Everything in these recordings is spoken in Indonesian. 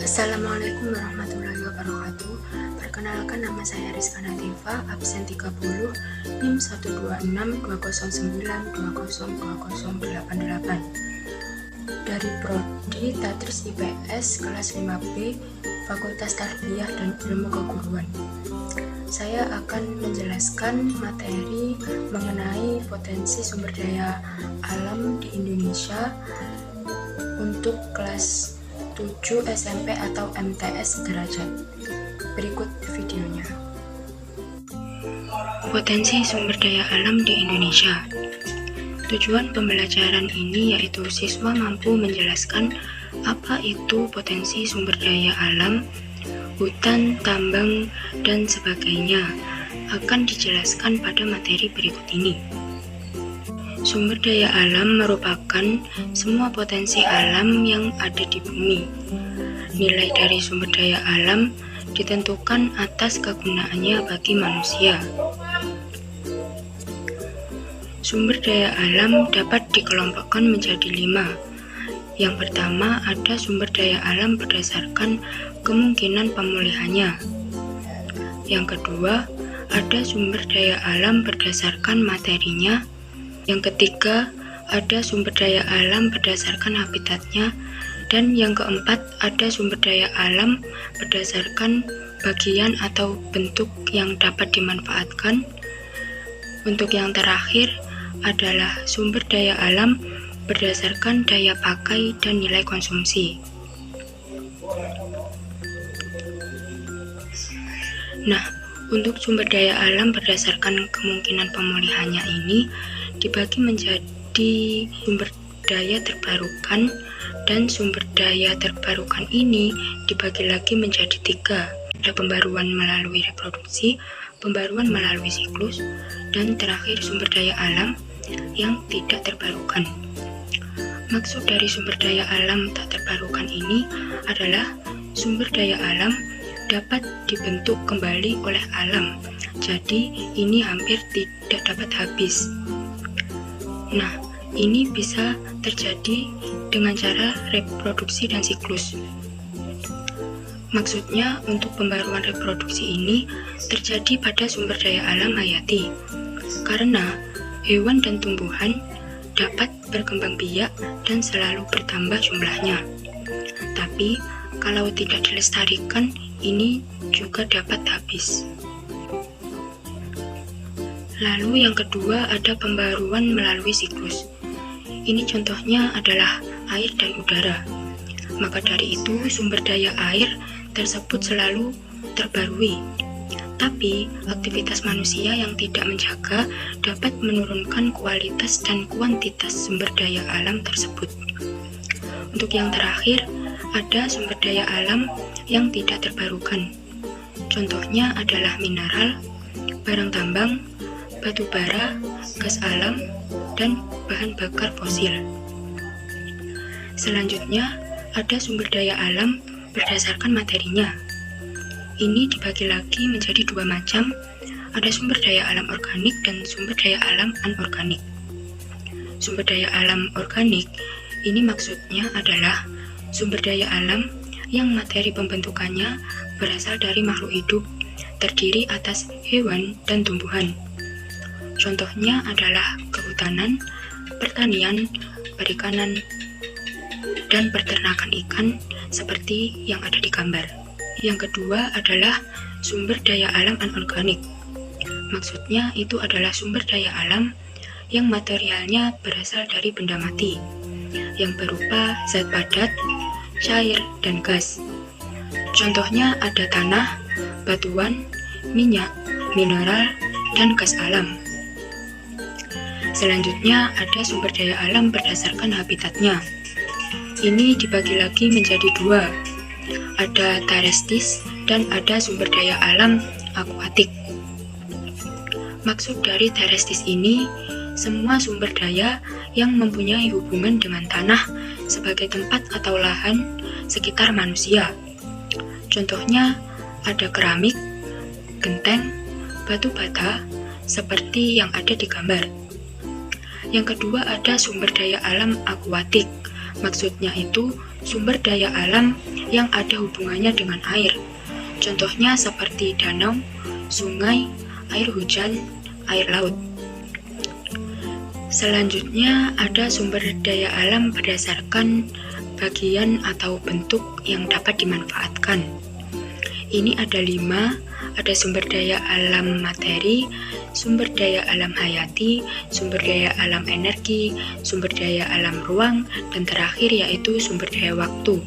Assalamualaikum warahmatullahi wabarakatuh. Perkenalkan, nama saya Rizka Natifa, absen 30, NIM 12620202088 dari Prodi Tadris IPS kelas 5B, Fakultas Tarbiyah dan Ilmu Keguruan. Saya akan menjelaskan materi mengenai potensi sumber daya alam di Indonesia untuk kelas 7 SMP atau MTS derajat. Berikut videonya. Potensi sumber daya alam di Indonesia. Tujuan pembelajaran ini yaitu siswa mampu menjelaskan apa itu potensi sumber daya alam, hutan, tambang, dan sebagainya akan dijelaskan pada materi berikut ini. Sumber daya alam merupakan semua potensi alam yang ada di bumi. Nilai dari sumber daya alam ditentukan atas kegunaannya bagi manusia. Sumber daya alam dapat dikelompokkan menjadi 5. Yang pertama, ada sumber daya alam berdasarkan kemungkinan pemulihannya. Yang kedua, ada sumber daya alam berdasarkan materinya. Yang ketiga, ada sumber daya alam berdasarkan habitatnya. Dan yang keempat, ada sumber daya alam berdasarkan bagian atau bentuk yang dapat dimanfaatkan. Untuk yang terakhir adalah sumber daya alam berdasarkan daya pakai dan nilai konsumsi. Nah, untuk sumber daya alam berdasarkan kemungkinan pemulihannya ini dibagi menjadi sumber daya terbarukan, dan sumber daya terbarukan ini dibagi lagi menjadi 3. Ada pembaruan melalui reproduksi, pembaruan melalui siklus, dan terakhir sumber daya alam yang tidak terbarukan. Maksud dari sumber daya alam tak terbarukan ini adalah sumber daya alam dapat dibentuk kembali oleh alam, jadi ini hampir tidak dapat habis. Nah, ini bisa terjadi dengan cara reproduksi dan siklus. Maksudnya, untuk pembaruan reproduksi ini terjadi pada sumber daya alam hayati, karena hewan dan tumbuhan dapat berkembang biak dan selalu bertambah jumlahnya. Tapi, kalau tidak dilestarikan, ini juga dapat habis. Lalu yang kedua ada pembaruan melalui siklus. Ini contohnya adalah air dan udara. Maka dari itu sumber daya air tersebut selalu terbarui. Tapi aktivitas manusia yang tidak menjaga dapat menurunkan kualitas dan kuantitas sumber daya alam tersebut. Untuk yang terakhir ada sumber daya alam yang tidak terbarukan. Contohnya adalah mineral, barang tambang, batu bara, gas alam, dan bahan bakar fosil. Selanjutnya, ada sumber daya alam berdasarkan materinya. Ini dibagi lagi menjadi 2 macam, ada sumber daya alam organik dan sumber daya alam anorganik. Sumber daya alam organik ini maksudnya adalah sumber daya alam yang materi pembentukannya berasal dari makhluk hidup, terdiri atas hewan dan tumbuhan. Contohnya adalah kehutanan, pertanian, perikanan, dan peternakan ikan seperti yang ada di gambar. Yang kedua adalah sumber daya alam anorganik. Maksudnya itu adalah sumber daya alam yang materialnya berasal dari benda mati, yang berupa zat padat, cair, dan gas. Contohnya ada tanah, batuan, minyak, mineral, dan gas alam. Selanjutnya ada sumber daya alam berdasarkan habitatnya. Ini dibagi lagi menjadi 2. Ada terestis dan ada sumber daya alam akuatik. Maksud dari terestis ini, semua sumber daya yang mempunyai hubungan dengan tanah sebagai tempat atau lahan sekitar manusia. Contohnya ada keramik, genteng, batu bata, seperti yang ada di gambar. Yang kedua ada sumber daya alam akuatik. Maksudnya itu sumber daya alam yang ada hubungannya dengan air. Contohnya seperti danau, sungai, air hujan, air laut. Selanjutnya ada sumber daya alam berdasarkan bagian atau bentuk yang dapat dimanfaatkan. Ini ada 5, ada sumber daya alam materi, sumber daya alam hayati, sumber daya alam energi, sumber daya alam ruang, dan terakhir yaitu sumber daya waktu.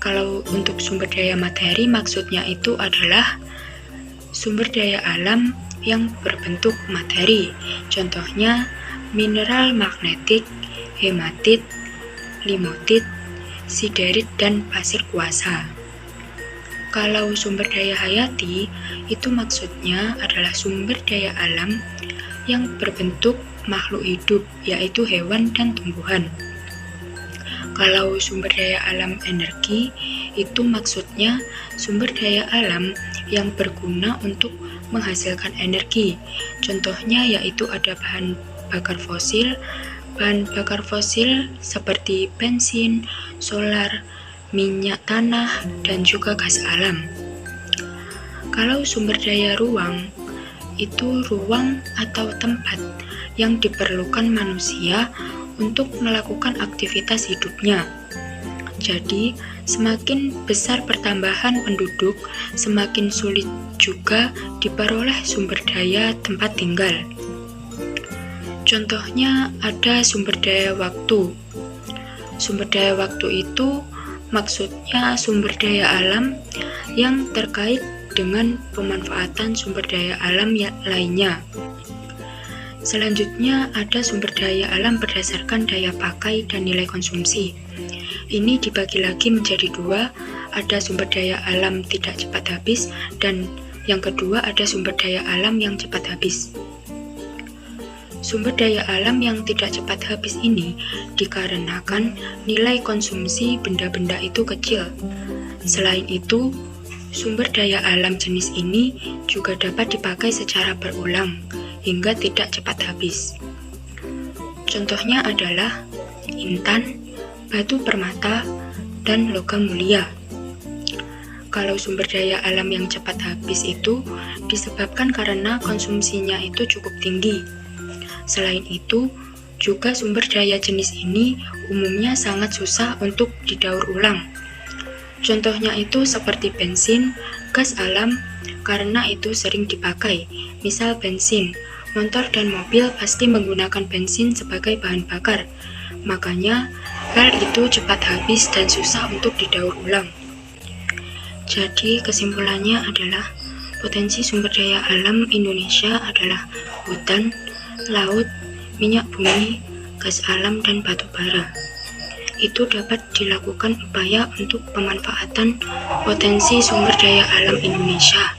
Kalau untuk sumber daya materi maksudnya itu adalah sumber daya alam yang berbentuk materi, contohnya mineral magnetik, hematit, limotit, siderit, dan pasir kuasa. Kalau sumber daya hayati, itu maksudnya adalah sumber daya alam yang berbentuk makhluk hidup, yaitu hewan dan tumbuhan. Kalau sumber daya alam energi, itu maksudnya sumber daya alam yang berguna untuk menghasilkan energi. Contohnya yaitu ada bahan bakar fosil seperti bensin, solar, minyak tanah, dan juga gas alam. Kalau sumber daya ruang, itu ruang atau tempat yang diperlukan manusia untuk melakukan aktivitas hidupnya. Jadi, semakin besar pertambahan penduduk, semakin sulit juga diperoleh sumber daya tempat tinggal. Contohnya ada sumber daya waktu. Sumber daya waktu itu maksudnya sumber daya alam yang terkait dengan pemanfaatan sumber daya alam lainnya. Selanjutnya ada sumber daya alam berdasarkan daya pakai dan nilai konsumsi. Ini dibagi lagi menjadi 2, ada sumber daya alam tidak cepat habis, dan yang kedua ada sumber daya alam yang cepat habis. Sumber daya alam yang tidak cepat habis ini dikarenakan nilai konsumsi benda-benda itu kecil. Selain itu, sumber daya alam jenis ini juga dapat dipakai secara berulang hingga tidak cepat habis. Contohnya adalah intan, batu permata, dan logam mulia. Kalau sumber daya alam yang cepat habis itu disebabkan karena konsumsinya itu cukup tinggi. Selain itu, juga sumber daya jenis ini umumnya sangat susah untuk didaur ulang. Contohnya itu seperti bensin, gas alam, karena itu sering dipakai. Misal bensin, motor dan mobil pasti menggunakan bensin sebagai bahan bakar. Makanya, hal itu cepat habis dan susah untuk didaur ulang. Jadi, kesimpulannya adalah potensi sumber daya alam Indonesia adalah hutan, laut, minyak bumi, gas alam, dan batu bara. Itu dapat dilakukan upaya untuk pemanfaatan potensi sumber daya alam Indonesia.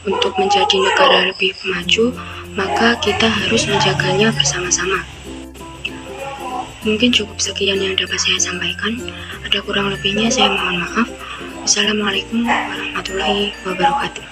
Untuk menjadi negara lebih maju, maka kita harus menjaganya bersama-sama. Mungkin cukup sekian yang dapat saya sampaikan. Ada kurang lebihnya saya mohon maaf. Wassalamualaikum warahmatullahi wabarakatuh.